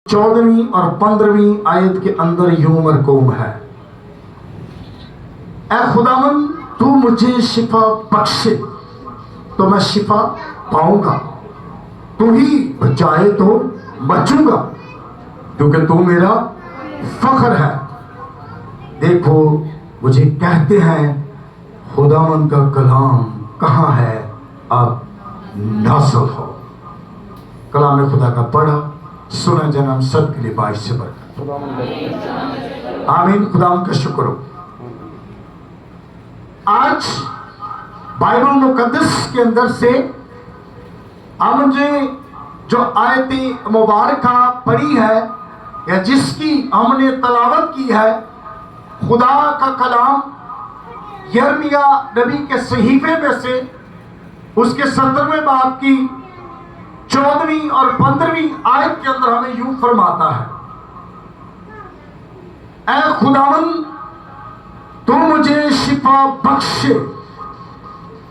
14वीं और 15वीं आयत के अंदर यूं मरकूम है, ऐ खुदावन तू मुझे शिफा बख्शे तो मैं शिफा पाऊंगा, तू ही बचाए तो बचूंगा क्योंकि तू मेरा फख्र है। देखो मुझे कहते हैं खुदावन का कलाम कहाँ है, अब नाज़िल हो। कलाम खुदा का पढ़ा सुना जन्म सब के लिए बाइश से बरकत। आमीन। खुदावन का शुक्र हो। आज बाइबल मुकद्दस के अंदर से हमने जो आयत मुबारका पढ़ी है या जिसकी हमने तलावत की है, खुदा का कलाम यिर्मयाह नबी के सहीफे में से उसके 17वें बाब की 14वीं और 15वीं आयत के अंदर हमें यूं फरमाता है, ऐ खुदावन तू मुझे शिफा बख्शे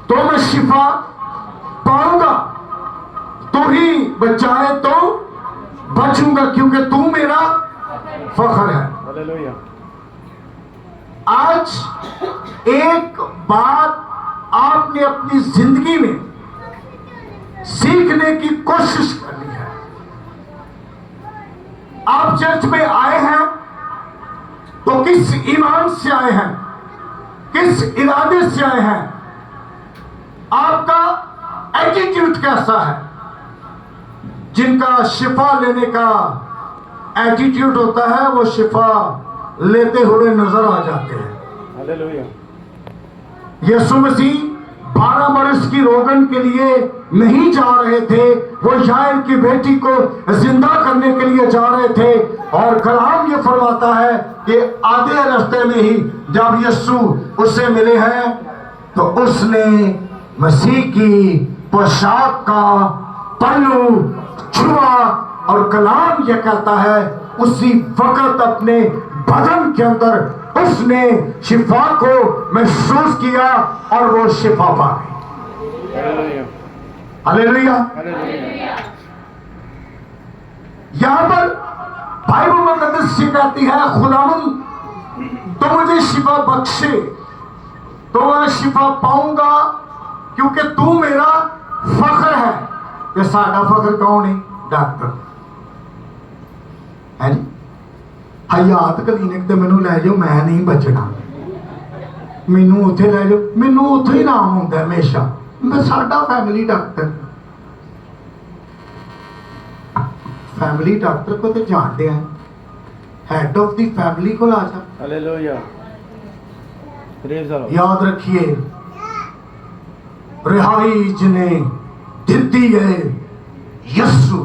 तो मैं शिफा पाऊंगा, तू ही बचाए तो बचूंगा क्योंकि तू मेरा फख्र है। हालेलुया। आज एक बात आपने अपनी जिंदगी में सीखने की कोशिश करनी है। आप चर्च में आए हैं तो किस ईमान से आए हैं, किस इरादे से आए हैं, आपका एटीट्यूड कैसा है। जिनका शिफा लेने का एटीट्यूड होता है वो शिफा लेते हुए नजर आ जाते हैं। हालेलुया। यीशु मसीह 12 बरस की रोगन के लिए नहीं जा रहे थे, वो याईर की बेटी को जिंदा करने के लिए जा रहे थे। और कलाम ये फरमाता है कि आधे रास्ते में ही जब यीशु उससे मिले हैं तो उसने मसीह की पोशाक का पल्लू छुआ और कलाम ये कहता है उसी वक्त अपने बदन के अंदर उसने शिफा को महसूस किया और वो शिफा पा गई। हालेलुया। यहां पर बाइबल मुकद्दस से कहती है खुदावन तो मुझे शिफा बख्शे तो मैं शिफा पाऊंगा क्योंकि तू मेरा फख्र है। ये साडा फख्र कौन है? डॉक्टर है जी। हयात क्लिनिक ते मैनू लै जाओ, मैं नहीं बचना, मैनू उत्थे लै जाओ, मैनू उत्थे ही नाम आउंदा हमेशा, मैं साडा फैमिली डॉक्टर। फैमिली डॉक्टर को तो जानते हैं, हेड ऑफ द फैमिली को ला जा। हालेलुया। याद रखिए रिहाई जिन्हें दिती है यीशु,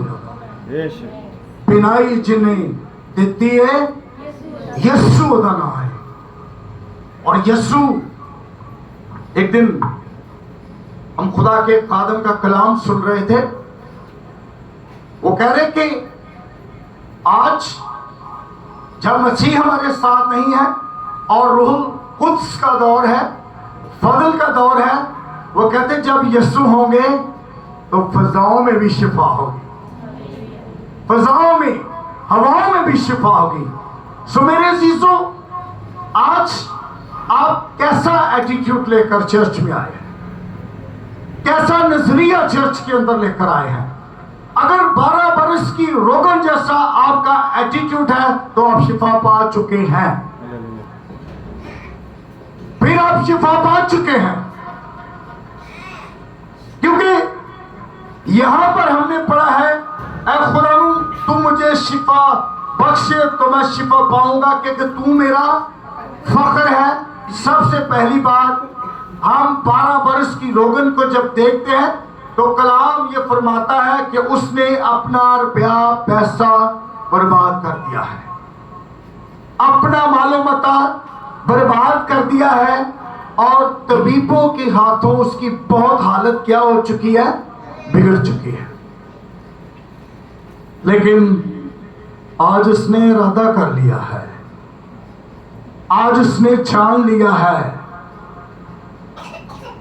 बिनाई जिन्हें दिती है यीशु का नाम है। और यीशु एक दिन हम खुदा के खादम का कलाम सुन रहे थे, वो कह रहे कि आज जब मसीह हमारे साथ नहीं है और रूह कुद्स का दौर है, फजल का दौर है, वो कहते जब यीशु होंगे तो फजाओं में भी शिफा होगी, फजाओं में हवाओं में भी शिफा होगी। सो मेरे अजीजों, आज आप कैसा एटीट्यूड लेकर चर्च में आए हैं, कैसा नजरिया चर्च के अंदर लेकर आए हैं। अगर 12 बरस की रोगन जैसा आपका एटीट्यूड है तो आप शिफा पा चुके हैं, फिर आप शिफा पा चुके हैं। क्योंकि यहां पर हमने पढ़ा है ऐ खुदावन तू मुझे शिफा बख्शे तो मैं शिफा पाऊंगा क्योंकि तू मेरा फख्र है। सबसे पहली बात, हम 12 बरस की रोगन को जब देखते हैं तो कलाम ये फरमाता है कि उसने अपना रुपया पैसा बर्बाद कर दिया है, अपना मालो मता बर्बाद कर दिया है और तबीबों के हाथों उसकी बहुत हालत क्या हो चुकी है, बिगड़ चुकी है। लेकिन आज उसने इरादा कर लिया है, आज उसने ठान लिया है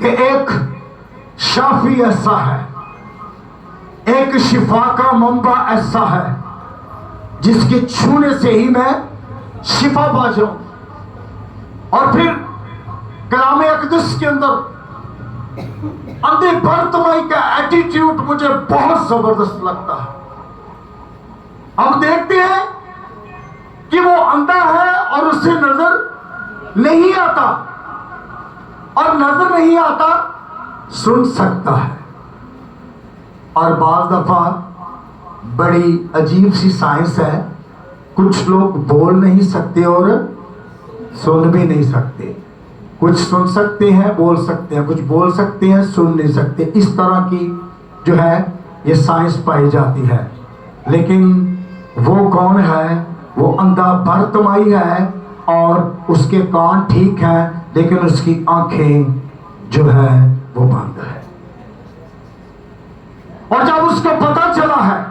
कि एक शाफी ऐसा है, एक शिफा का मंबा ऐसा है जिसके छूने से ही मैं शिफा पा जाऊं। और फिर कलाम अक़दस के अंदर अंधे बर्तमाई का एटीट्यूड मुझे बहुत जबरदस्त लगता है। हम देखते हैं कि वो अंधा है और उसे नजर नहीं आता, और नजर नहीं आता सुन सकता है। और बाज़ दफा बड़ी अजीब सी साइंस है, कुछ लोग बोल नहीं सकते और सुन भी नहीं सकते। कुछ सुन सकते हैं, बोल सकते हैं, कुछ बोल सकते हैं, सुन नहीं सकते। इस तरह की जो है ये साइंस पाई जाती है। लेकिन वो कौन है? वो अंधा बर्तमाई है और उसके कान ठीक हैं, लेकिन उसकी आंखें जो है वो बंद है। और जब उसको पता चला है,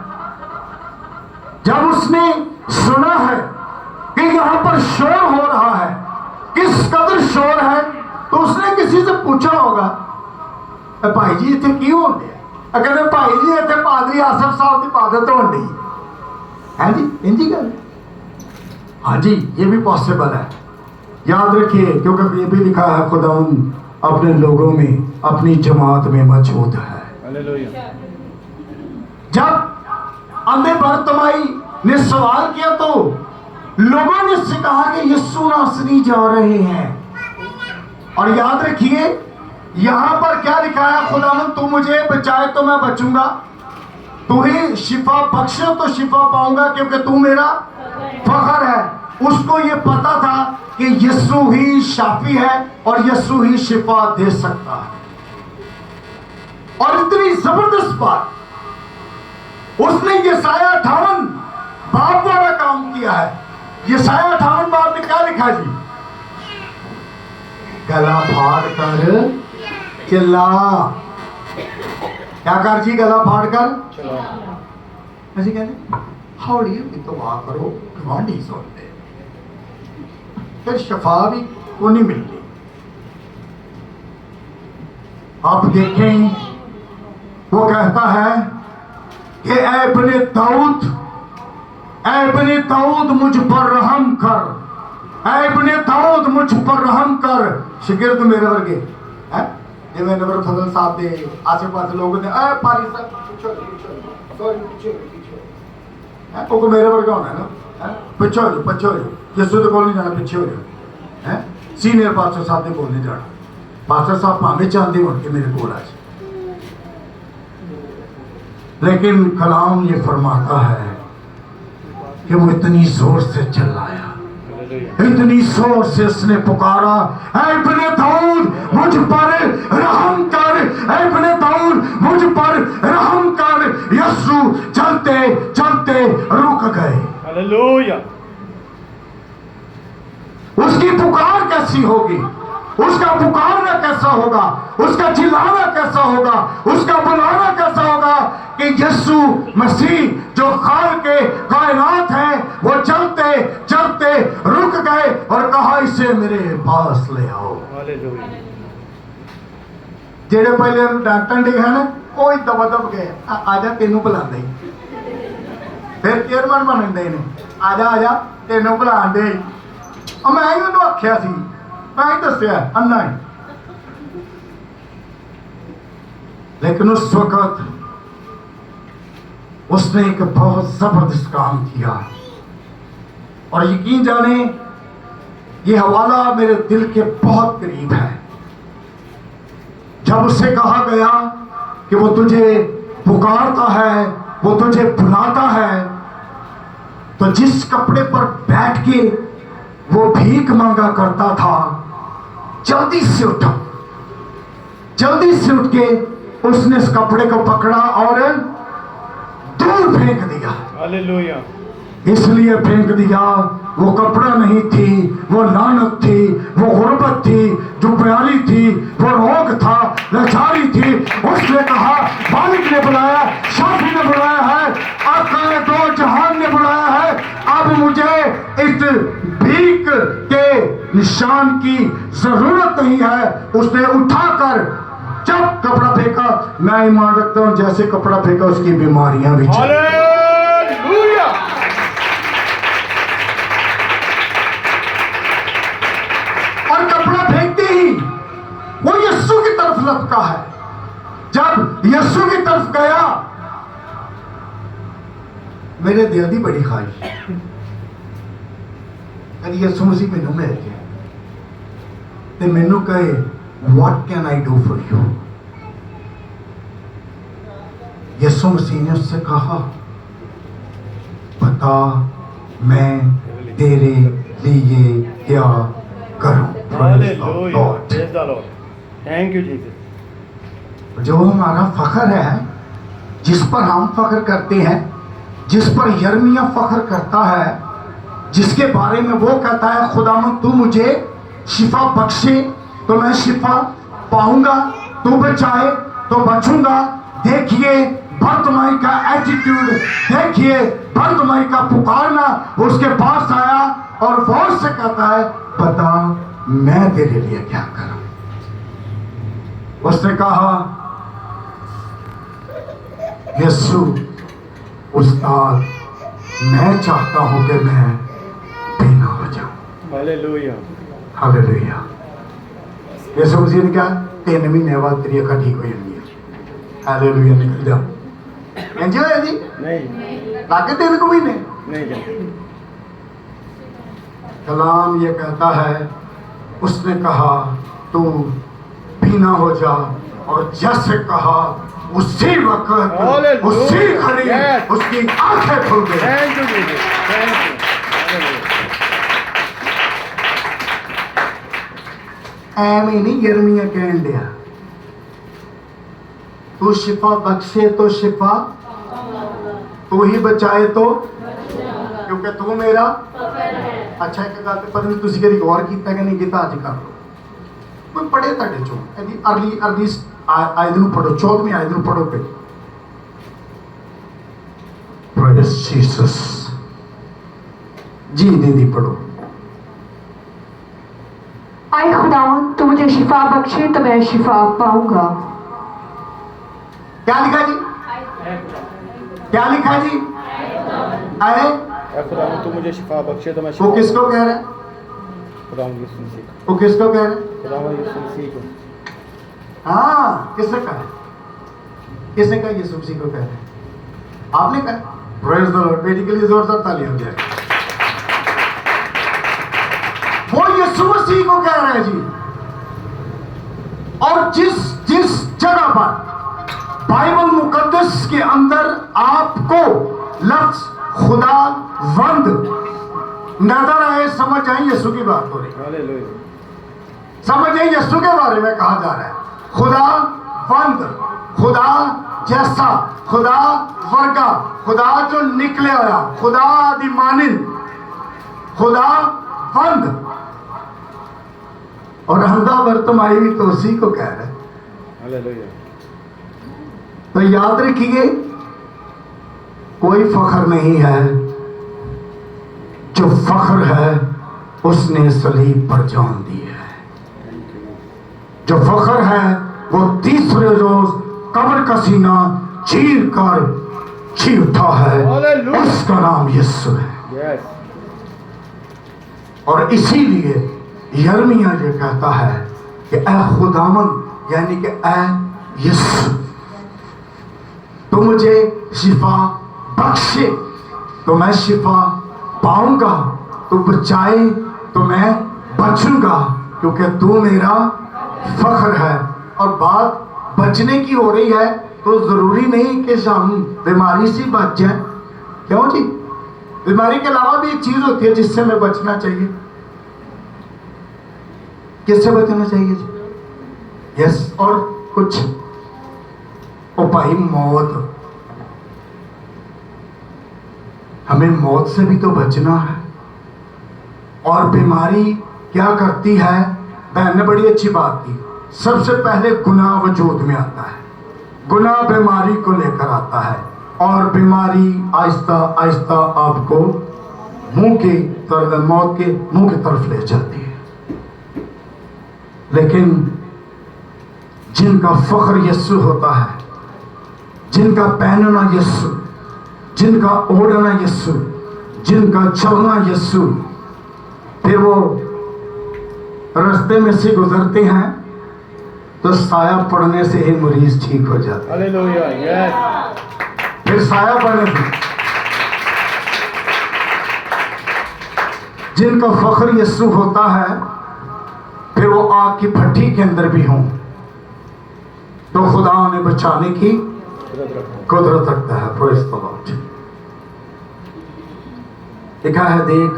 जब उसने सुना है कि यहां पर शोर हो रहा है, किस कदर शोर है, तो उसने किसी से पूछा होगा, भाई जी इतने क्यों होते हैं? कहते भाई जी इतने पादरी आसिफ साहब की इबादत हो रही है जी, इंजी गल। हाँ जी, ये भी पॉसिबल है। याद रखिए, क्योंकि ये भी लिखा है खुदावंद अपने लोगों में, अपनी जमात में मौजूद है। जब अंधे बर्तमाई ने सवाल किया तो लोगों ने उससे कहा कि यीशु नासरी जा रहे हैं। और याद रखिए यहां पर क्या लिखा है? खुदावंद तू मुझे बचाए तो मैं बचूंगा, तू ही शिफा बख्शे तो शिफा पाऊंगा, क्योंकि तू मेरा फखर है। उसको ये पता था कि यीशु ही शाफी है और यीशु ही शिफा दे सकता है। और इतनी जबरदस्त बात, उसने यशायाह 58 बाब वाला काम किया है। यशायाह 58 बाब में क्या लिखा जी? गला फाड़ कर चिल्ला। क्या कर जी? गला फाड़ कर ऐसे कहते हौली तो दुआ करो, गवांढी सुनते, फिर शफा भी को नहीं मिलती। आप देखें वो कहता है कि ऐ इब्ने दाऊद, ऐ इब्ने दाऊद मुझ पर रहम कर, ऐ इब्ने दाऊद मुझ पर रहम कर। शिगिर्द मेरे वर्गे है जिवें नवर फजल साहब के आसे पास लोगों ने ऐ पारी साहब पीछे सॉरी पीछे है, वो मेरे वर्गा होना है ना, पीछे हो जाओ, यीशु तो बोल नहीं जाना, पीछे हो जाओ है। सीनियर पास्टर साहब ने बोल नहीं जाना, पास्टर साहब भावे चाहते हो कि मेरे को आज। लेकिन कलाम ये फरमाता है कि वो इतनी जोर से चिल्लाया, इतनी जोर से उसने पुकारा, ऐ इब्ने दाऊद मुझ पर रहम कर, ऐ इब्ने दाऊद मुझ पर रहम कर। यीशु चलते चलते रुक गए। हालेलुया। उसकी पुकार कैसी होगी? उसका पुकारना कैसा होगा? उसका चिल्लाना कैसा होगा? उसका बुलाना कैसा होगा कि यीशु मसीह जो खाल के कायनात है, वो चलते चलते रुक गए और कहा इसे मेरे पास ले आओ। जेड़े पहले डॉक्टर डी है ना, कोई दबा दब गए, आजा तेनू बुलांदे, फिर चेयरमैन बन दे ने, आजा आजा तेनू बुलांदे। मैं ही उन्होंने आख्या सी, मैं ही दसिया अन्ना ही। लेकिन उस वक्त उसने एक बहुत जबरदस्त काम किया, और यकीन जाने ये हवाला मेरे दिल के बहुत करीब है। जब उससे कहा गया कि वो तुझे पुकारता है, वो तुझे बुलाता है, तो जिस कपड़े पर बैठ के वो भीख मांगा करता था, जल्दी से उठा, जल्दी से उठ के उसने इस कपड़े को पकड़ा और दूर फेंक दिया। हालेलुया। इसलिए फेंक दिया, वो कपड़ा नहीं थी, वो लानत थी, वो गुर्बत थी, जो प्यारी थी, वो रोग था, लाचारी थी। उसने कहा मालिक ने बुलाया, शाफी ने बुलाया है, आका दो जहान ने बुलाया है, अब मुझे इस भीख के निशान की जरूरत नहीं है। उसने उठाकर जब कपड़ा फेंका, मैं ईमान रखता हूं जैसे कपड़ा फेंका उसकी बीमारियां भी। हालेलुया। तरफ का है। जब यीशु की तरफ गया, मेरे दिल की बड़ी ख्वाहिश कभी यीशु मसीह मैनू मिल जाए ते मैनू कहे what can I do for you. यीशु मसीह ने उससे कहा बता मैं तेरे लिए क्या करूं। Thank you Jesus. जो हमारा फख्र है, जिस पर हम फख्र करते हैं, जिस पर यर्मिया फख्र करता है, जिसके बारे में वो कहता है खुदावंद तू मुझे शिफा बख्शे तो मैं शिफा पाऊंगा, तू बचाए तो बचूंगा। देखिए बर्तमाई का एटीट्यूड, देखिए बर्तमाई का पुकारना। उसके पास आया और वो उससे कहता है बता मैं तेरे लिए क्या करूं। उसने कहा यीशु उस्ताद मैं चाहता हूं कि मैं बीना हो जाऊं। Hallelujah hallelujah. यीशु मसीह ने कहा 3 महीने बाद तेरी अखा ठीक हो जाएंगी। हालेलुया। निकल जाओ एंजॉय है जी नहीं लागे 3 महीने। नहीं जानते। कलाम ये कहता है उसने कहा तू बीना हो जा, और जैसे कहा उसी वक्त उसी घड़ी उसकी आंखें खुल गई। Thank you Jesus. Thank you. एवं नहीं यिर्मयाह कहन दिया तू शिफा बख्शे तो शिफा, तू ही बचाए तो, क्योंकि तू मेरा। अच्छा एक गल पता नहीं तुसी कभी गौर किया कि नहीं किया, अज कर लो कोई पढ़े तुहाडे चों अरली आयत नूं पढ़ो, 14वीं आयत नूं पढ़ो पे। प्रेज जीसस जी दीदी पढ़ो। आए खुदावंद तू मुझे शिफा बख्शे तो मैं शिफा पाऊंगा। क्या लिखा जी, क्या लिखा जी? आए खुदावंद तू मुझे शिफा बख्शे तो मैं वो किसको कह रहा है? खुदावंद यीशु मसीह को। वो किसको कह रहा है? खुदावंद यीशु मसीह को। हाँ किसने कहा? किसने कहा यीशु मसीह को कह रहे हैं? आपने कहा। Praise the Lord. बेटी के लिए जोरदार ताली हो जाए। वो यीशु मसीह को कह रहे हैं जी। और जिस जिस जगह पर बाइबल मुकद्दस के अंदर आपको लफ्ज खुदावंद नजर आए, समझ आई यीशु की बात हो रही है। हालेलुया। समझ आई यीशु के बारे में कहा जा रहा है। खुदावंद, खुदा जैसा, खुदा वर्गा, खुदा जो निकले होया, खुदा दी मानिंद, खुदावंद। और हमदा बर्तमाई भी तो उसी को कह रहे हैं। हालेलुया। तो याद रखिए कोई फख्र नहीं है, जो फख्र है उसने सलीब पर जान दी है। जो फख्र है वो तीसरे रोज कब्र का सीना चीर कर जी उठा है, उसका नाम यीशु है। यस। और इसीलिए यिर्मयाह ये कहता है कि ऐ खुदावंद यानी कि ऐ यीशु तो मुझे शिफा बख्शे तो मैं शिफा पाऊंगा, तो बचाए तो मैं बचूंगा, क्योंकि तू मेरा फख्र है। और बात बचने की हो रही है तो जरूरी नहीं कि हम बीमारी से बच जाए। क्यों जी? बीमारी के अलावा भी एक चीज होती है जिससे हमें बचना चाहिए। किससे बचना चाहिए जी? यस। और कुछ ओ भाई मौत, हमें मौत से भी तो बचना है। और बीमारी क्या करती है? बहन ने बड़ी अच्छी बात की। सबसे पहले गुनाह वजूद में आता है, गुनाह बीमारी को लेकर आता है, और बीमारी आहिस्ता आहिस्ता आपको मुंह की तरफ, मौत के मुंह की तरफ ले जाती है। लेकिन जिनका फख्र यीशु होता है, जिनका पहनना यीशु, जिनका ओढ़ना यीशु, जिनका चलना यीशु, फिर वो रास्ते में से गुजरते हैं तो साया पड़ने से ही मरीज ठीक हो जाता है। Hallelujah, yes. फिर साया पड़ने से जिनका फख्र यीशु होता है, फिर वो आग की भट्टी के अंदर भी हों तो खुदा उन्हें बचाने की कुदरत रखता है। Praise the Lord. लिखा है, देख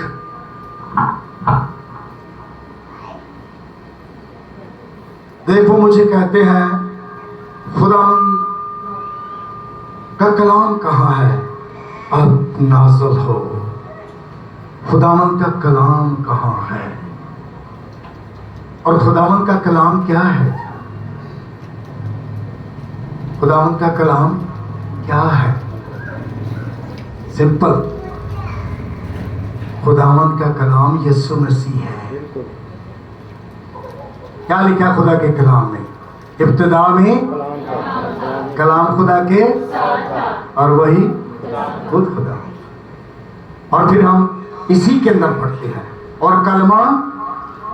वो मुझे कहते हैं, खुदावंद का कलाम कहाँ है, अब नाज़िल हो। खुदावंद का कलाम कहाँ है? और खुदावंद का कलाम क्या है? खुदावंद का कलाम क्या है? सिंपल, खुदावंद का कलाम यीशु मसीह है। क्या लिखा है खुदा के कलाम में? इब्तिदा में कलाम खुदा के और वही खुद खुदा। और फिर हम इसी के अंदर पढ़ते हैं, और कलमा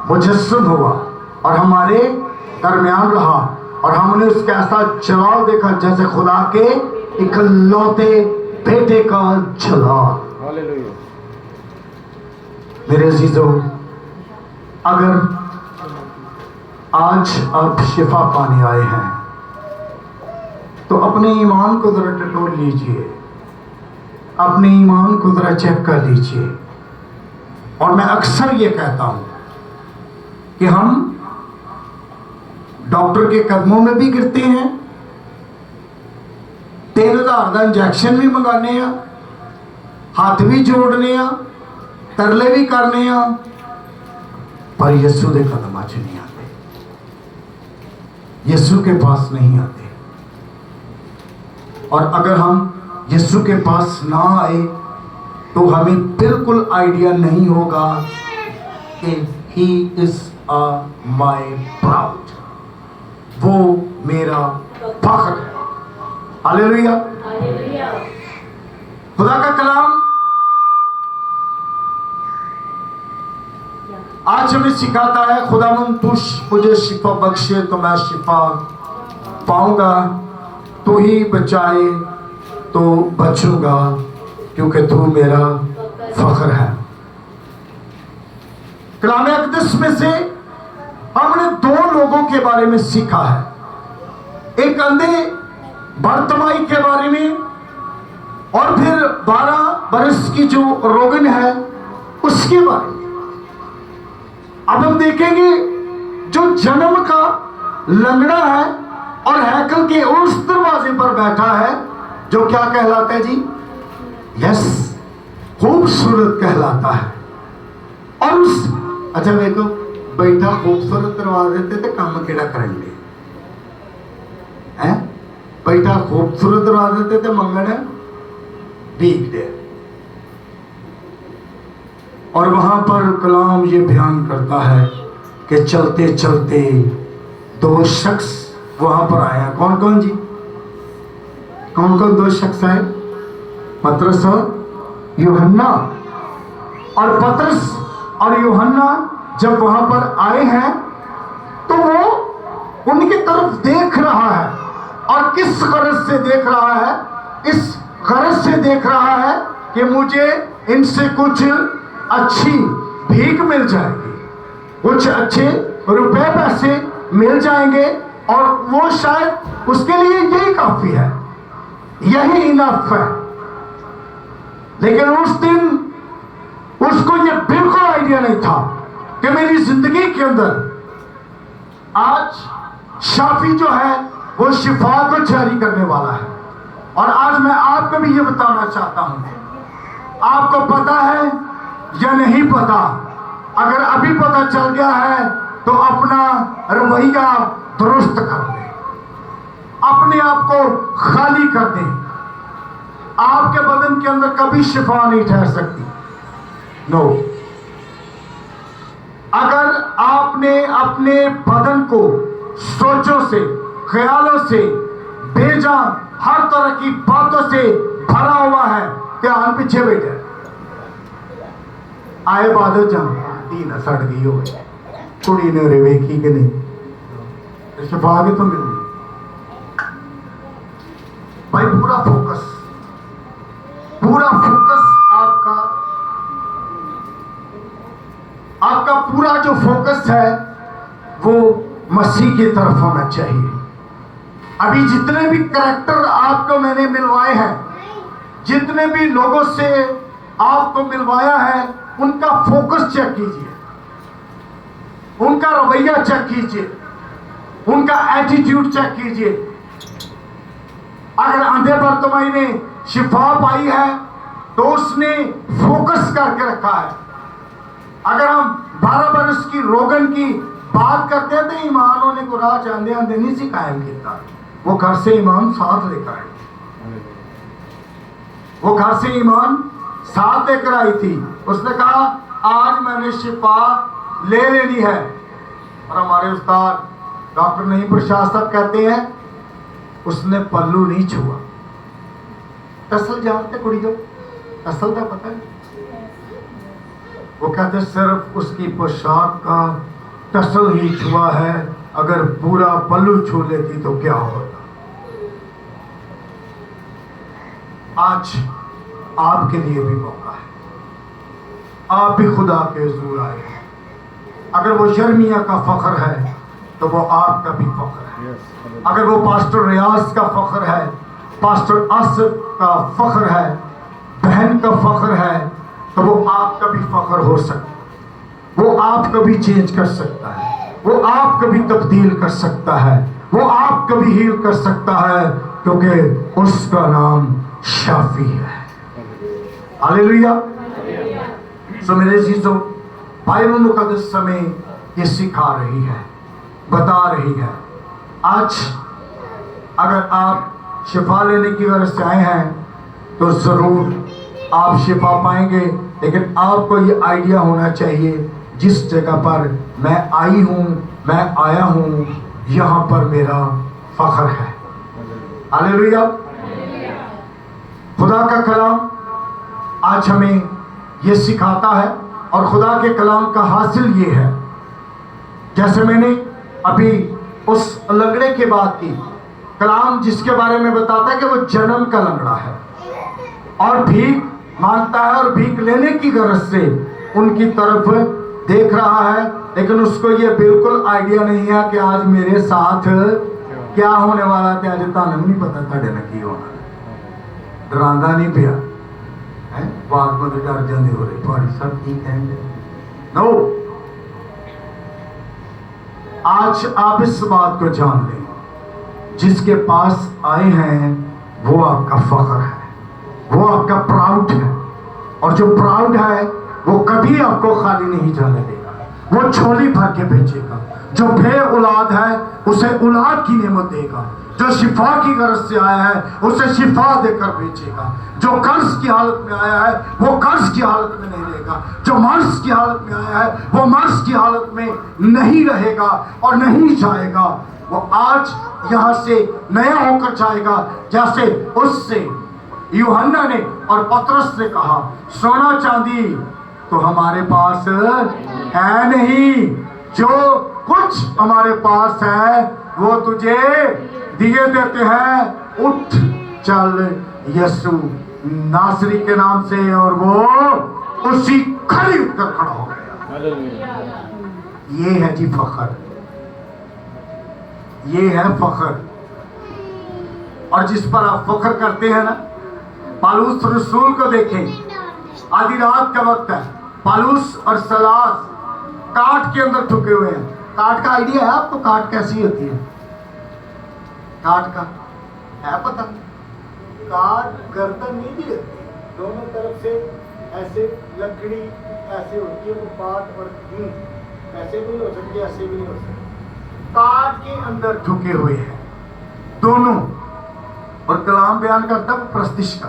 मुजस्सम हुआ और हमारे दरमियान रहा, और हमने उसका ऐसा जलाल देखा जैसे खुदा के इकलौते बेटे का जलाल। हालेलुया। मेरे अजीजों, अगर आज आप शिफा पाने आए हैं तो अपने ईमान को जरा टटोल लीजिए, अपने ईमान को जरा चेक कर लीजिए। और मैं अक्सर ये कहता हूं कि हम डॉक्टर के कदमों में भी गिरते हैं, 3000 का इंजेक्शन भी मंगाने हैं, हाथ भी जोड़ने हैं, तरले भी करने हैं, पर यीशु के कदम च नहीं आते, यीशु के पास नहीं आते। और अगर हम यीशु के पास ना आए तो हमें बिल्कुल आइडिया नहीं होगा कि ही इज माय प्राउड, वो मेरा फख्र है। हालेलुया। खुदा का कलाम आज हमें सिखाता है, खुदावंद तू मुझे शिफा बख्शे तो मैं शिफा पाऊंगा, तू ही बचाए तो बचूंगा, क्योंकि तू मेरा फख्र है। कलाम अक़दस में से हमने 2 लोगों के बारे में सीखा है, एक अंधे बर्तमाई के बारे में, और फिर 12 बरस की जो रोगन है उसके बारे में। अब हम देखेंगे जो जन्म का लंगड़ा है और हैकल के उस दरवाजे पर बैठा है, जो क्या कहलाता है जी? यस, खूबसूरत कहलाता है। और उस अच्छा देखो, बैठा खूबसूरत दरवाजे ते ते काम केड़ा करेंगे हैं? बैठा खूबसूरत दरवाजे ते मंगण भीख दे। और वहां पर कलाम ये बयान करता है कि चलते चलते 2 शख्स वहां पर आया। कौन कौन जी? कौन कौन 2 शख्स आए? पतरस और यूहन्ना। और पतरस और यूहन्ना जब वहां पर आए हैं तो वो उनकी तरफ देख रहा है, और किस गरज से देख रहा है? इस गरज से देख रहा है कि मुझे इनसे कुछ अच्छी भीख मिल जाएगी, कुछ अच्छे रुपए पैसे मिल जाएंगे, और वो शायद उसके लिए यही काफी है, यही इनफ है। लेकिन उस दिन उसको ये बिल्कुल आइडिया नहीं था कि मेरी जिंदगी के अंदर आज शाफी जो है वो शिफा को जारी करने वाला है। और आज मैं आपको भी ये बताना चाहता हूं, आपको पता है या नहीं पता? अगर अभी पता चल गया है तो अपना रवैया दुरुस्त कर दें, अपने आप को खाली कर दें। आपके बदन के अंदर कभी शिफा नहीं ठहर सकती। नो, अगर आपने अपने बदन को सोचों से, ख्यालों से, बेजान हर तरह की बातों से भरा हुआ है, ध्यान पीछे बैठे आए बादल दी ना सड़ गई हो, कुड़ी ने रे वेखी कि नहीं? शिफा आगे तो मिल गई भाई। पूरा फोकस आपका पूरा जो फोकस है वो मसीह की तरफ होना चाहिए। अभी जितने भी करैक्टर आपको मैंने मिलवाए हैं, जितने भी लोगों से आपको मिलवाया है, उनका फोकस चेक कीजिए, उनका रवैया चेक कीजिए, उनका एटीट्यूड चेक कीजिए। अगर अंधे बर्तिमाई ने शिफा पाई है तो उसने फोकस करके रखा है। अगर हम 12 बरस की रोगन की बात करते हैं तो ईमान होने को राह चाहते आंदे नहीं सी कायम किया, वो घर से ईमान साथ लेकर आई, वो घर से ईमान साथ लेकर आई थी। उसने कहा आज मैंने शिफा ले लेनी है। और हमारे उस्ताद डॉक्टर नहीं प्रसाद साहब कहते हैं उसने पल्लू नहीं छुआ। असल जानते कुड़ी जो असल का पता है, वो कहते सिर्फ उसकी पोशाक का टसल ही छुआ है, अगर पूरा पल्लू छू लेती तो क्या होता। आज आपके लिए भी मौका है, आप भी खुदा के हुजूर आए हैं। अगर वो यिर्मयाह का फख्र है तो वो आपका भी फख्र है। अगर वो पास्टर रियाज का फख्र है, पास्टर आसिफ का फख्र है, बहन का फख्र है, तो वो आपका भी फख्र हो सकता है। वो आपको भी चेंज कर सकता है, वो आपको भी तब्दील कर सकता है, वो आपको भी हील कर सकता है, क्योंकि उसका नाम शाफी है। हालेलुया। सो मेरे चीजों बाइबल मुकद्दस समय ये सिखा रही है, बता रही है। आज अगर आप शिफा लेने की गरज से आए हैं तो जरूर आप शिफा पाएंगे, लेकिन आपको ये आइडिया होना चाहिए जिस जगह पर मैं आई हूं, मैं आया हूं, यहां पर मेरा फख्र है। हालेलुया। खुदा का कलाम आज हमें ये सिखाता है और खुदा के कलाम का हासिल ये है, जैसे मैंने अभी उस लंगड़े की बात की, कलाम जिसके बारे में बताता है कि वो जन्म का लंगड़ा है और भीख मांगता है और भीख लेने की गरज से उनकी तरफ देख रहा है, लेकिन उसको ये बिल्कुल आइडिया नहीं है कि आज मेरे साथ क्या होने वाला है। आज तानू नहीं पता ताड़े ना की होना, डरांदा नहीं पिया है, बात में डर जाने हो रही तुम्हारी सब ठीक है। नो, आज आप इस बात को जान लें, जिसके पास आए हैं वो आपका फख्र है, वो आपका प्राउड है, और जो प्राउड है वो कभी आपको खाली नहीं जाने देगा, वो झोली भर के भेजेगा। जो बे औलाद है उसे औलाद की नेमत देगा, जो शिफा की गरज से आया है उसे शिफा देकर भेजेगा, जो कर्ज की हालत में आया है वो कर्ज की हालत में नहीं रहेगा, जो मर्ज की हालत में आया है वो मर्ज की हालत में नहीं रहेगा और नहीं जाएगा। वो आज यहाँ से नया होकर जाएगा, जैसे उससे यूहन्ना ने और पतरस ने कहा सोना चांदी तो हमारे पास है नहीं, जो कुछ हमारे पास है वो तुझे दिए देते हैं। उठ चल यीशु नासरी के नाम से, और वो उसी खड़ी उठकर खड़ा हो गया। ये है जी फख्र, ये है फख्र। और जिस पर आप फख्र करते हैं ना, पालूस रसूल को देखें, आधी रात का वक्त है, पालूस और सलास काट के अंदर ठुके हुए हैं। काट का आइडिया है आपको? काट कैसी होती है? काट का है पता? काट गर्दन नहीं दी होती, दोनों तरफ से ऐसे लकड़ी ऐसे होती है, वो पाट और ऐसे भी हो सकती, ऐसे भी नहीं हो सकती। काट के अंदर ठुके हुए हैं दोनों, और कलाम बयान करता है प्रस्तिश का,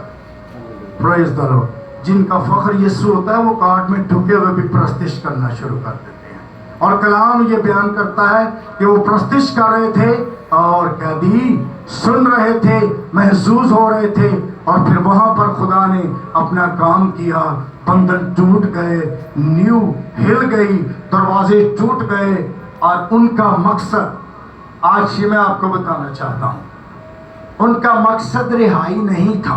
प्रेज द लॉर्ड। जिनका फख्र यीशु होता है वो काट में ठुके हुए भी प्रस्तिश करना शुरू कर देते हैं। और कलाम ये बयान करता है कि वो प्रस्तिश कर रहे थे और कैदी सुन रहे थे, महसूस हो रहे थे, और फिर वहां पर खुदा ने अपना काम किया। बंधन टूट गए, नींव हिल गई, दरवाजे टूट गए, और उनका मकसद आज ये मैं आपको बताना चाहता हूं, उनका मकसद रिहाई नहीं था,